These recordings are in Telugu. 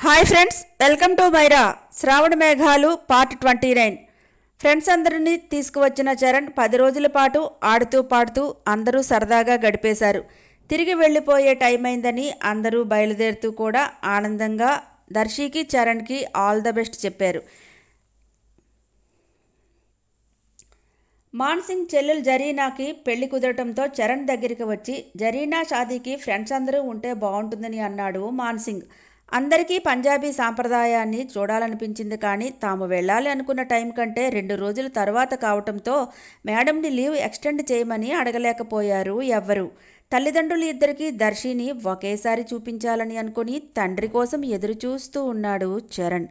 హాయ్ ఫ్రెండ్స్, వెల్కమ్ టు మైరా శ్రావణ మేఘాలు పార్ట్ 29. ఫ్రెండ్స్ అందరినీ తీసుకువచ్చిన చరణ్ 10 రోజుల పాటు ఆడుతూ పాడుతూ అందరూ సరదాగా గడిపేశారు. తిరిగి వెళ్ళిపోయే టైం అయిందని అందరూ బయలుదేరుతూ కూడా ఆనందంగా దర్శికి చరణ్కి ఆల్ ద బెస్ట్ చెప్పారు. మాన్సింగ్ చెల్లెలు జరీనాకి పెళ్లి కుదరటంతో చరణ్ దగ్గరికి వచ్చి జరీనా షాదీకి ఫ్రెండ్స్ అందరూ ఉంటే బాగుంటుందని అన్నాడు మాన్సింగ్. అందరికీ పంజాబీ సాంప్రదాయాన్ని చూడాలనిపించింది, కానీ తాము వెళ్ళాలి అనుకున్న టైం కంటే 2 రోజుల తర్వాత కావటంతో మేడంని లీవ్ ఎక్స్టెండ్ చేయమని అడగలేకపోయారు ఎవ్వరూ. తల్లిదండ్రులు ఇద్దరికీ దర్శిని ఒకేసారి చూపించాలని అనుకుని తండ్రి కోసం ఎదురు చూస్తూ ఉన్నాడు చరణ్.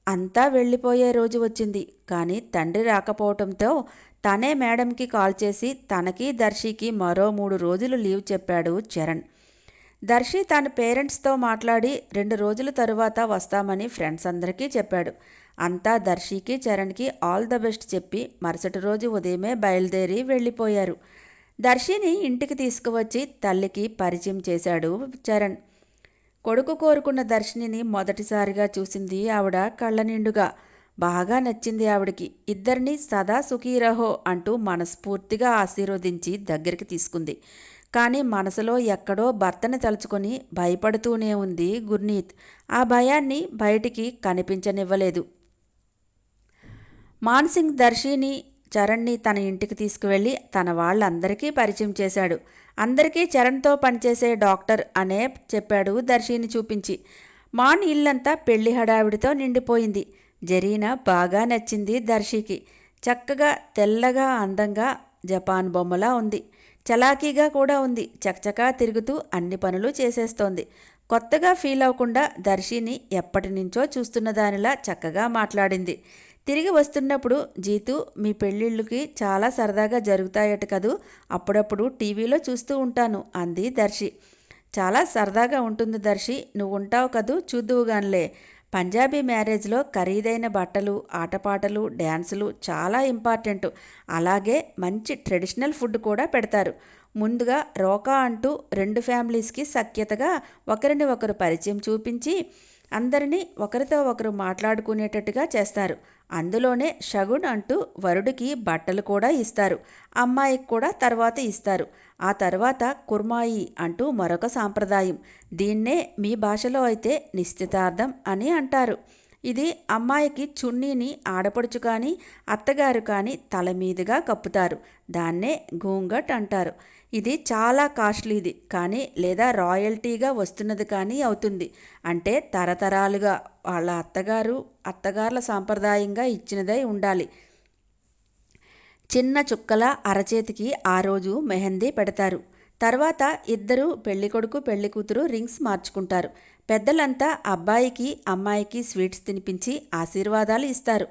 అంతా వెళ్ళిపోయే రోజు వచ్చింది, కానీ తండ్రి రాకపోవటంతో తనే మేడంకి కాల్ చేసి తనకి దర్శికి మరో 3 రోజులు లీవ్ చెప్పాడు చరణ్. దర్శి తన పేరెంట్స్తో మాట్లాడి 2 రోజుల తరువాత వస్తామని ఫ్రెండ్స్ అందరికీ చెప్పాడు. అంతా దర్శికి చరణ్కి ఆల్ ద బెస్ట్ చెప్పి మరుసటి రోజు ఉదయమే బయలుదేరి వెళ్ళిపోయారు. దర్శిని ఇంటికి తీసుకువచ్చి తల్లికి పరిచయం చేశాడు చరణ్. కొడుకు కోరుకున్న దర్శినిని మొదటిసారిగా చూసింది ఆవిడ కళ్ళ నిండుగా. బాగా నచ్చింది ఆవిడికి. ఇద్దరిని సదా సుఖీరహో అంటూ మనస్ఫూర్తిగా ఆశీర్వదించి దగ్గరికి తీసుకుంది. కానీ మనసులో ఎక్కడో భర్తని తలుచుకొని భయపడుతూనే ఉంది గుర్నీత్. ఆ భయాన్ని బయటికి కనిపించనివ్వలేదు. మాన్సింగ్ దర్శిని చరణ్ని తన ఇంటికి తీసుకువెళ్ళి తన వాళ్ళందరికీ పరిచయం చేశాడు. అందరికీ చరణ్తో పనిచేసే డాక్టర్ అనే చెప్పాడు దర్శిని చూపించి. మాన్ ఇల్లంతా పెళ్లి హడావిడితో నిండిపోయింది. జరీనా బాగా నచ్చింది దర్శికి. చక్కగా తెల్లగా అందంగా జపాన్ బొమ్మలా ఉంది. చలాకీగా కూడా ఉంది. చకచకా తిరుగుతూ అన్ని పనులు చేసేస్తోంది. కొత్తగా ఫీల్ అవ్వకుండా దర్శిని ఎప్పటి నుంచో చూస్తున్న దానిలా చక్కగా మాట్లాడింది. తిరిగి వస్తున్నప్పుడు, జీతూ మీ పెళ్ళిళ్ళకి చాలా సరదాగా జరుగుతాయట కదూ, అప్పుడప్పుడు టీవీలో చూస్తూ ఉంటాను అంది దర్శి. చాలా సరదాగా ఉంటుంది దర్శి, నువ్వు ఉంటావు కదూ, చూద్దువుగాన్లే. పంజాబీ మ్యారేజ్లో ఖరీదైన బట్టలు, ఆటపాటలు, డ్యాన్సులు చాలా ఇంపార్టెంట్. అలాగే మంచి ట్రెడిషనల్ ఫుడ్ కూడా పెడతారు. ముందుగా రోకా అంటూ 2 ఫ్యామిలీస్కి సఖ్యతగా ఒకరిని ఒకరు పరిచయం చూపించి అందరినీ ఒకరితో ఒకరు మాట్లాడుకునేటట్టుగా చేస్తారు. అందులోనే షగున్ అంటూ వరుడికి బట్టలు కూడా ఇస్తారు. అమ్మాయికి కూడా తర్వాత ఇస్తారు. ఆ తర్వాత కుర్మాయి అంటూ మరొక సాంప్రదాయం. దీన్నే మీ భాషలో అయితే నిశ్చితార్థం అని అంటారు. ఇది అమ్మాయికి చున్నీని ఆడపడుచు కానీ అత్తగారు కానీ తల మీదుగా కప్పుతారు. దాన్నే గూంగట్ అంటారు. ఇది చాలా కాస్ట్లీది కానీ, లేదా రాయల్టీగా వస్తున్నది కానీ అవుతుంది. అంటే తరతరాలుగా వాళ్ళ అత్తగార్ల సాంప్రదాయంగా ఇచ్చినదై ఉండాలి. చిన్న చుక్కల అరచేతికి ఆ రోజు మెహందీ పెడతారు. తర్వాత ఇద్దరు పెళ్ళికొడుకు పెళ్ళికూతురు రింగ్స్ మార్చుకుంటారు. పెద్దలంతా అబ్బాయికి అమ్మాయికి స్వీట్స్ తినిపించి ఆశీర్వాదాలు ఇస్తారు.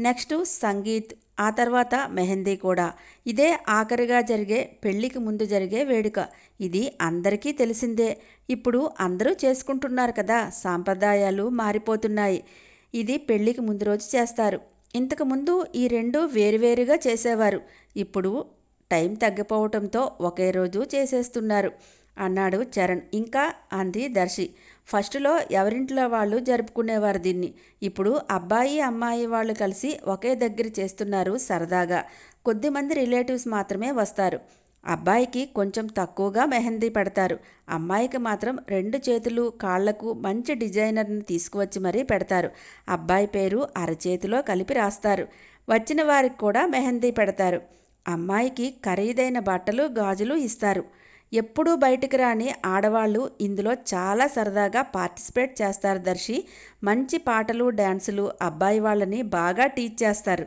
నెక్స్ట్ సంగీత్, ఆ తర్వాత మెహందీ కూడా. ఇదే ఆఖరిగా జరిగే పెళ్లికి ముందు జరిగే వేడుక. ఇది అందరికీ తెలిసిందే. ఇప్పుడు అందరూ చేసుకుంటున్నారు కదా, సాంప్రదాయాలు మారిపోతున్నాయి. ఇది పెళ్లికి ముందు రోజు చేస్తారు. ఇంతకుముందు ఈ రెండు వేరువేరుగా చేసేవారు. ఇప్పుడు టైం తగ్గిపోవటంతో ఒకే రోజు చేసేస్తున్నారు అన్నాడు చరణ్. ఇంకా అంది దర్శి. ఫస్టులో ఎవరింట్లో వాళ్ళు జరుపుకునేవారు దీన్ని. ఇప్పుడు అబ్బాయి అమ్మాయి వాళ్ళు కలిసి ఒకే దగ్గర చేస్తున్నారు సరదాగా. కొద్దిమంది రిలేటివ్స్ మాత్రమే వస్తారు. అబ్బాయికి కొంచెం తక్కువగా మెహందీ పెడతారు. అమ్మాయికి మాత్రం 2 చేతులు కాళ్లకు మంచి డిజైనర్ని తీసుకువచ్చి మరీ పెడతారు. అబ్బాయి పేరు అరచేతిలో కలిపి రాస్తారు. వచ్చిన వారికి కూడా మెహందీ పెడతారు. అమ్మాయికి ఖరీదైన బట్టలు గాజులు ఇస్తారు. ఎప్పుడూ బయటికి రాని ఆడవాళ్ళు ఇందులో చాలా సరదాగా పార్టిసిపేట్ చేస్తారు దర్శి. మంచి పాటలు డ్యాన్సులు అబ్బాయి వాళ్ళని బాగా టీచ్ చేస్తారు.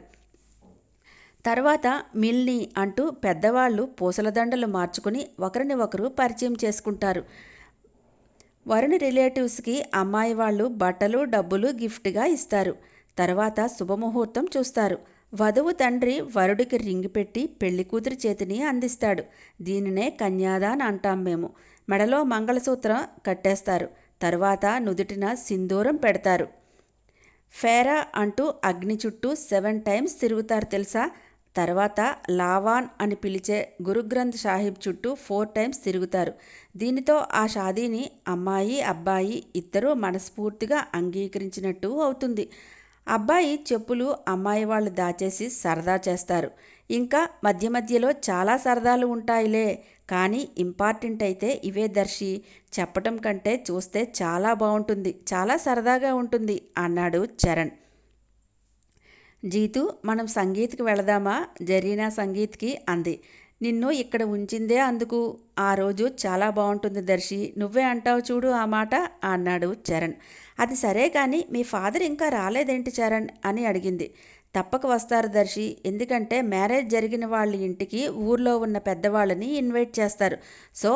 తర్వాత మిల్ని అంటూ పెద్దవాళ్ళు పూసలదండలు మార్చుకుని ఒకరిని ఒకరు పరిచయం చేసుకుంటారు. వరుని రిలేటివ్స్కి అమ్మాయి వాళ్ళు బట్టలు డబ్బులు గిఫ్ట్గా ఇస్తారు. తర్వాత శుభముహూర్తం చూస్తారు. వధువు తండ్రి వరుడికి రింగ్ పెట్టి పెళ్లికూతురి చేతిని అందిస్తాడు. దీనినే కన్యాదాన్ అంటాం మేము. మెడలో మంగళసూత్రం కట్టేస్తారు. తర్వాత నుదుటిన సింధూరం పెడతారు. ఫేరా అంటూ అగ్ని చుట్టూ 7 టైమ్స్ తిరుగుతారు తెలుసా. తర్వాత లావాన్ అని పిలిచే గురుగ్రంథ్ సాహిబ్ చుట్టూ 4 టైమ్స్ తిరుగుతారు. దీనితో ఆ షాదీని అమ్మాయి అబ్బాయి ఇద్దరూ మనస్ఫూర్తిగా అంగీకరించినట్టు అవుతుంది. అబ్బాయి చెప్పులు అమ్మాయి వాళ్ళు దాచేసి సరదా చేస్తారు. ఇంకా మధ్య మధ్యలో చాలా సరదాలు ఉంటాయిలే, కానీ ఇంపార్టెంట్ అయితే ఇవే దర్శి. చెప్పటం కంటే చూస్తే చాలా బాగుంటుంది, చాలా సరదాగా ఉంటుంది అన్నాడు చరణ్. జీతు, మనం సంగీత్కి వెళదామా? జరీనా సంగీత్కి అంది. నిన్ను ఇక్కడ ఉంచిందే అందుకు. ఆ రోజు చాలా బాగుంటుంది దర్శి, నువ్వే అంటావు చూడు ఆ మాట అన్నాడు చరణ్. అది సరే కానీ మీ ఫాదర్ ఇంకా రాలేదేంటి చరణ్ అని అడిగింది. తప్పక వస్తారు దర్శి, ఎందుకంటే మ్యారేజ్ జరిగిన వాళ్ళ ఇంటికి ఊర్లో ఉన్న పెద్దవాళ్ళని ఇన్వైట్ చేస్తారు. సో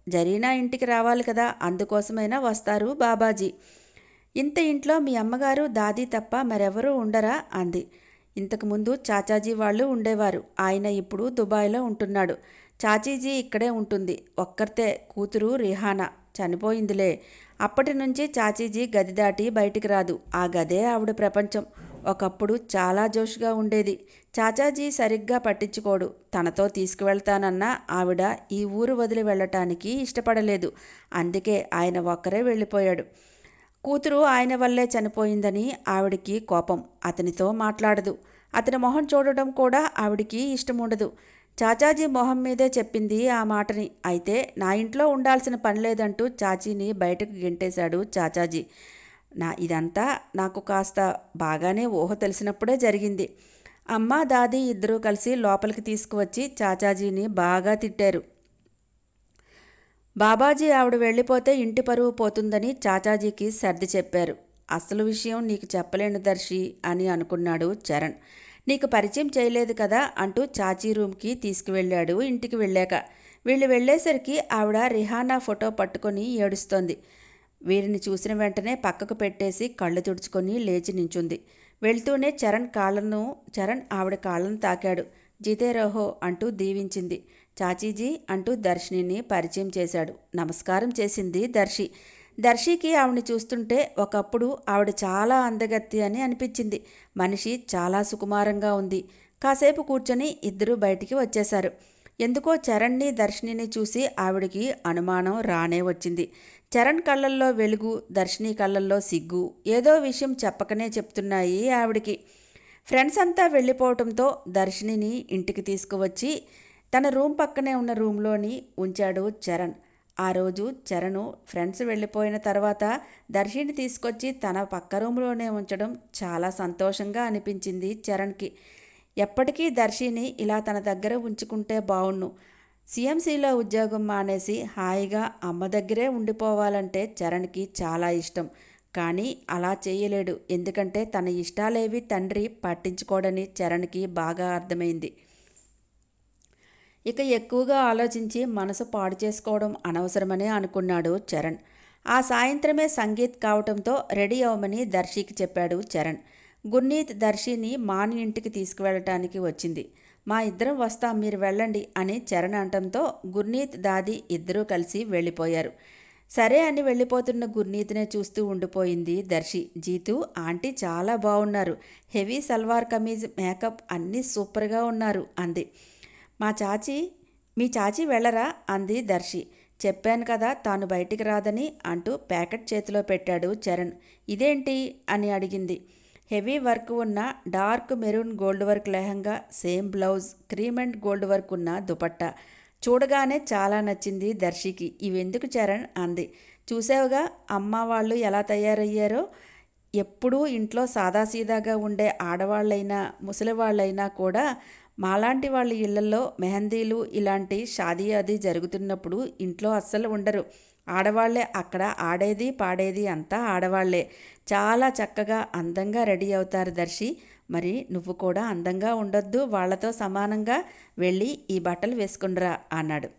జరీనా ఇంటికి రావాలి కదా, అందుకోసమైనా వస్తారు బాబాజీ. ఇంత ఇంట్లో మీ అమ్మగారు దాదీ తప్ప మరెవరూ ఉండరా అంది. ఇంతకుముందు చాచాజీ వాళ్ళు ఉండేవారు, ఆయన ఇప్పుడు దుబాయ్లో ఉంటున్నాడు. చాచీజీ ఇక్కడే ఉంటుంది, ఒక్కర్తే కూతురు రిహానా, చనిపోయిందిలే. అప్పటి నుంచి చాచీజీ గది దాటి బయటికి రాదు, ఆ గదే ఆవిడ ప్రపంచం. ఒకప్పుడు చాలా జోష్గా ఉండేది. చాచాజీ సరిగ్గా పట్టించుకోడు, తనతో తీసుకువెళ్తానన్నా ఆవిడ ఈ ఊరు వదిలి వెళ్ళటానికి ఇష్టపడలేదు. అందుకే ఆయన ఒక్కరే వెళ్ళిపోయాడు. కూతురు ఆయన వల్లే చనిపోయిందని ఆవిడికి కోపం, అతనితో మాట్లాడదు. అతని మొహం చూడడం కూడా ఆవిడికి ఇష్టముండదు. చాచాజీ మొహం మీదే చెప్పింది ఆ మాటని. అయితే నా ఇంట్లో ఉండాల్సిన పని లేదంటూ చాచీని బయటకు గెంటేశాడు చాచాజీ. ఇదంతా నాకు కాస్త బాగానే ఊహ తెలిసినప్పుడే జరిగింది. అమ్మ దాది ఇద్దరూ కలిసి లోపలికి తీసుకువచ్చి చాచాజీని బాగా తిట్టారు. బాబాజీ ఆవిడ వెళ్ళిపోతే ఇంటి పరువు పోతుందని చాచాజీకి సర్ది చెప్పారు. అసలు విషయం నీకు చెప్పలేను దర్శి అని అనుకున్నాడు చరణ్. నీకు పరిచయం చేయలేదు కదా అంటూ చాచీ రూమ్కి తీసుకువెళ్ళాడు. ఇంటికి వెళ్ళాక వీళ్ళు వెళ్ళేసరికి ఆవిడ రిహానా ఫోటో పట్టుకొని ఏడుస్తోంది. వీరిని చూసిన వెంటనే పక్కకు పెట్టేసి కళ్ళు తుడుచుకొని లేచి నించుంది. వెళ్తూనే చరణ్ ఆవిడ కాళ్ళను తాకాడు. జీతే రహో అంటూ దీవించింది. చాచీజీ అంటూ దర్శినిని పరిచయం చేశాడు. నమస్కారం చేసింది దర్శి. దర్శికి ఆవిడని చూస్తుంటే ఒకప్పుడు ఆవిడ చాలా అందగత్తి అని అనిపించింది. మనిషి చాలా సుకుమారంగా ఉంది. కాసేపు కూర్చొని ఇద్దరూ బయటికి వచ్చేశారు. ఎందుకో చరణ్ని దర్శినిని చూసి ఆవిడికి అనుమానం రానే వచ్చింది. చరణ్ కళ్ళల్లో వెలుగు, దర్శిని కళ్ళల్లో సిగ్గు ఏదో విషయం చెప్పకనే చెప్తున్నాయి ఆవిడికి. ఫ్రెండ్స్ అంతా వెళ్ళిపోవటంతో దర్శినిని ఇంటికి తీసుకువచ్చి తన రూమ్ పక్కనే ఉన్న రూమ్లోని ఉంచాడు చరణ్. ఆ రోజు చరణ్ ఫ్రెండ్స్ వెళ్ళిపోయిన తర్వాత దర్శిని తీసుకొచ్చి తన పక్క రూమ్లోనే ఉంచడం చాలా సంతోషంగా అనిపించింది చరణ్కి. ఎప్పటికీ దర్శిని ఇలా తన దగ్గర ఉంచుకుంటే బావుణ్ణు. సిఎంసిలో ఉద్యోగం మానేసి హాయిగా అమ్మ దగ్గరే ఉండిపోవాలంటే చరణ్కి చాలా ఇష్టం. కానీ అలా చేయలేడు, ఎందుకంటే తన ఇష్టాలేవి తండ్రి పట్టించుకోడని చరణ్కి బాగా అర్థమైంది. ఇక ఎక్కువగా ఆలోచించి మనసు పాడు చేసుకోవడం అనవసరమనే అనుకున్నాడు చరణ్. ఆ సాయంత్రమే సంగీత్ కావటంతో రెడీ అవ్వమని దర్శికి చెప్పాడు చరణ్. గుర్నీత్ దర్శిని మాని ఇంటికి తీసుకువెళ్ళటానికి వచ్చింది. మా ఇద్దరం వస్తాం, మీరు వెళ్ళండి అని చరణ్ అంటంతో గుర్నీత్ దాది ఇద్దరూ కలిసి వెళ్ళిపోయారు. సరే అని వెళ్ళిపోతున్న గుర్నీత్నే చూస్తూ ఉండిపోయింది దర్శి. జీతు, ఆంటీ చాలా బాగున్నారు, హెవీ సల్వార్ కమీజ్, మేకప్ అన్నీ సూపర్గా ఉన్నారు అంది. మీ చాచీ వెళ్ళరా అంది దర్శి. చెప్పాను కదా తాను బయటికి రాదని అంటూ ప్యాకెట్ చేతిలో పెట్టాడు చరణ్. ఇదేంటి అని అడిగింది. హెవీ వర్క్ ఉన్న dark maroon gold work lehenga, same blouse, cream and gold work ఉన్న దుపట్టా. చూడగానే చాలా నచ్చింది దర్శికి. ఇవెందుకు చరణ్ అంది. చూసావుగా అమ్మ వాళ్ళు ఎలా తయారయ్యారో. ఎప్పుడూ ఇంట్లో సాదాసీదాగా ఉండే ఆడవాళ్ళైనా ముసలివాళ్ళైనా కూడా మాలాంటి వాళ్ళ ఇళ్లలో మెహందీలు ఇలాంటి షాదీ అది జరుగుతున్నప్పుడు ఇంట్లో అస్సలు ఉండరు. ఆడవాళ్లే అక్కడ ఆడేది పాడేది అంతా ఆడవాళ్లే. చాలా చక్కగా అందంగా రెడీ అవుతారు దర్శి. మరి నువ్వు కూడా అందంగా ఉండొద్దు, వాళ్లతో సమానంగా వెళ్ళి ఈ బట్టలు వేసుకునిరా అన్నాడు.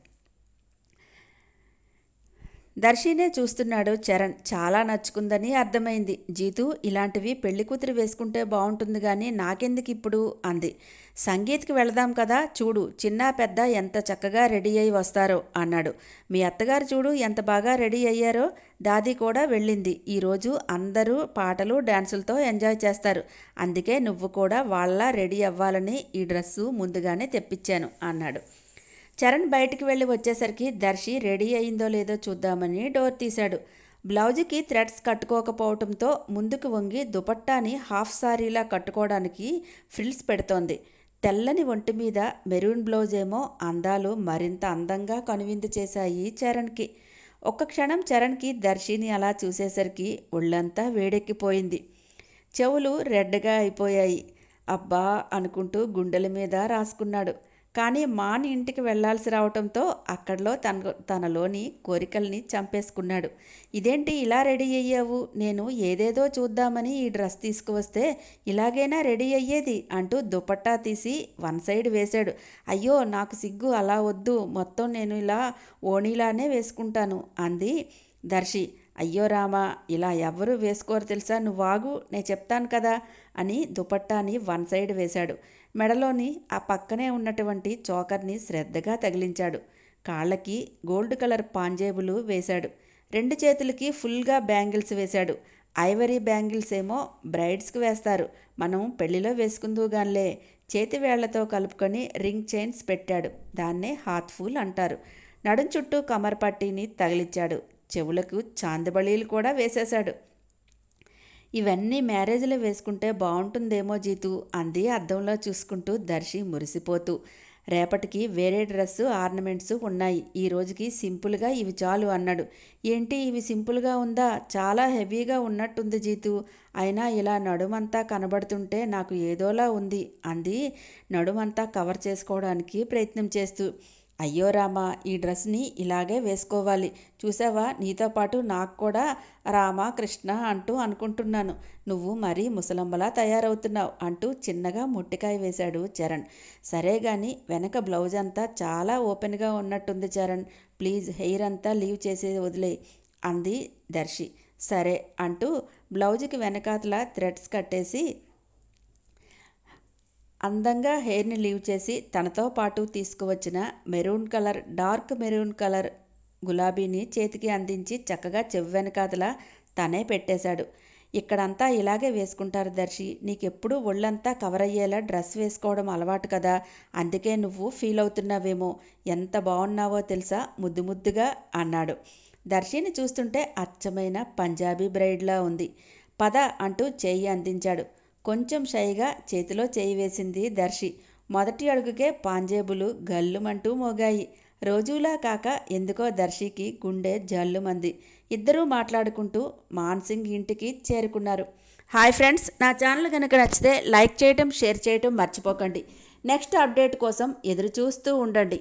దర్శినే చూస్తున్నాడు చరణ్. చాలా నచ్చుకుందని అర్థమైంది. జీతూ, ఇలాంటివి పెళ్లి కూతురు వేసుకుంటే బాగుంటుంది కానీ నాకెందుకు ఇప్పుడు అంది. సంగీత్కి వెళదాం కదా, చూడు చిన్న పెద్ద ఎంత చక్కగా రెడీ అయి వస్తారో అన్నాడు. మీ అత్తగారు చూడు ఎంత బాగా రెడీ అయ్యారో. దాది కూడా వెళ్ళింది. ఈరోజు అందరూ పాటలు డ్యాన్సులతో ఎంజాయ్ చేస్తారు. అందుకే నువ్వు కూడా వాళ్ళ రెడీ అవ్వాలని ఈ డ్రెస్సు ముందుగానే తెప్పించాను అన్నాడు. చరణ్ బయటికి వెళ్ళి వచ్చేసరికి దర్శి రెడీ అయిందో లేదో చూద్దామని డోర్ తీశాడు. బ్లౌజుకి థ్రెడ్స్ కట్టుకోకపోవడంతో ముందుకు వంగి దుపట్టాని హాఫ్ సారీలా కట్టుకోవడానికి ఫ్రిల్స్ పెడుతోంది. తెల్లని ఒంటి మీద మెరూన్ బ్లౌజ్ ఏమో అందాలు మరింత అందంగా కనువిందు చేశాయి చరణ్కి. ఒక్క క్షణం చరణ్కి దర్శిని అలా చూసేసరికి ఒళ్ళంతా వేడెక్కిపోయింది. చెవులు రెడ్గా అయిపోయాయి. అబ్బా అనుకుంటూ గుండెల మీద రాసుకున్నాడు. కానీ మాని ఇంటికి వెళ్లాల్సి రావటంతో అక్కడలో తనలోని కోరికల్ని చంపేసుకున్నాడు. ఇదేంటి ఇలా రెడీ అయ్యావు? నేను ఏదేదో చూద్దామని ఈ డ్రెస్ తీసుకువస్తే ఇలాగైనా రెడీ అయ్యేది అంటూ దుపట్టా తీసి వన్ సైడ్ వేశాడు. అయ్యో నాకు సిగ్గు, అలా వద్దు, మొత్తం నేను ఇలా ఓణీలానే వేసుకుంటాను అంది దర్శి. అయ్యో రామా, ఇలా ఎవ్వరూ వేసుకోరు తెలుసా, నువ్వాగు నేను చెప్తాను కదా అని దుపట్టాని వన్ సైడ్ వేశాడు. మెడలోని ఆ పక్కనే ఉన్నటువంటి చోకర్ని శ్రద్ధగా తగిలించాడు. కాళ్ళకి గోల్డ్ కలర్ పాంజేబులు వేశాడు. 2 చేతులకి ఫుల్గా బ్యాంగిల్స్ వేశాడు. ఐవరీ బ్యాంగిల్స్ ఏమో బ్రైడ్స్కి వేస్తారు, మనం పెళ్లిలో వేసుకుందుగానిలే. చేతి వేళ్లతో కలుపుకొని రింగ్ చైన్స్ పెట్టాడు. దాన్నే హాత్ఫూల్ అంటారు. నడుం చుట్టూ కమర్ పట్టీని తగిలించాడు. చెవులకు చాందబళీలు కూడా వేసేశాడు. ఇవన్నీ మ్యారేజ్లో వేసుకుంటే బాగుంటుందేమో జీతు అంది అద్దంలో చూసుకుంటూ దర్శి మురిసిపోతూ. రేపటికి వేరే డ్రెస్సు ఆర్నమెంట్స్ ఉన్నాయి, ఈ రోజుకి సింపుల్గా ఇవి చాలు అన్నాడు. ఏంటి ఇవి సింపుల్గా ఉందా, చాలా హెవీగా ఉన్నట్టుంది జీతు. అయినా ఇలా నడుమంతా కనబడుతుంటే నాకు ఏదోలా ఉంది అంది నడుమంతా కవర్ చేసుకోవడానికి ప్రయత్నం చేస్తూ. అయ్యో రామా, ఈ డ్రెస్ని ఇలాగే వేసుకోవాలి. చూసావా, నీతో పాటు నాకు కూడా రామ కృష్ణ అంటూ అనుకుంటున్నాను. నువ్వు మరీ ముసలమ్మలా తయారవుతున్నావు అంటూ చిన్నగా ముట్టికాయ వేశాడు చరణ్. సరే గాని వెనక బ్లౌజ్ అంతా చాలా ఓపెన్గా ఉన్నట్టుంది చరణ్, ప్లీజ్ హెయిర్ అంతా లీవ్ చేసే వదిలే అంది దర్శి. సరే అంటూ బ్లౌజుకి వెనకాతల థ్రెడ్స్ కట్టేసి అందంగా హెయిర్ని లీవ్ చేసి తనతో పాటు తీసుకువచ్చిన డార్క్ మెరూన్ కలర్ గులాబీని చేతికి అందించి చక్కగా చెవి వెనకాతల తనే పెట్టేశాడు. ఇక్కడంతా ఇలాగే వేసుకుంటారు దర్శి, నీకెప్పుడు ఒళ్ళంతా కవర్ అయ్యేలా డ్రెస్ వేసుకోవడం అలవాటు కదా, అందుకే నువ్వు ఫీల్ అవుతున్నావేమో. ఎంత బాగున్నావో తెలుసా, ముద్దు ముద్దుగా అన్నాడు. దర్శిని చూస్తుంటే అచ్చమైన పంజాబీ బ్రైడ్లా ఉంది. పద అంటూ చేయి అందించాడు. కొంచెం షైగా చేతిలో చేయి వేసింది దర్శి. మొదటి అడుగుకే పాంజేబులు గల్లుమంటూ మోగాయి. రోజులా కాక ఎందుకో దర్శికి గుండె జల్లుమంది. ఇద్దరూ మాట్లాడుకుంటూ మాన్సింగ్ ఇంటికి చేరుకున్నారు. హాయ్ ఫ్రెండ్స్, నా ఛానల్ కనుక నచ్చితే లైక్ చేయటం, షేర్ చేయటం మర్చిపోకండి. నెక్స్ట్ అప్డేట్ కోసం ఎదురు చూస్తూ ఉండండి.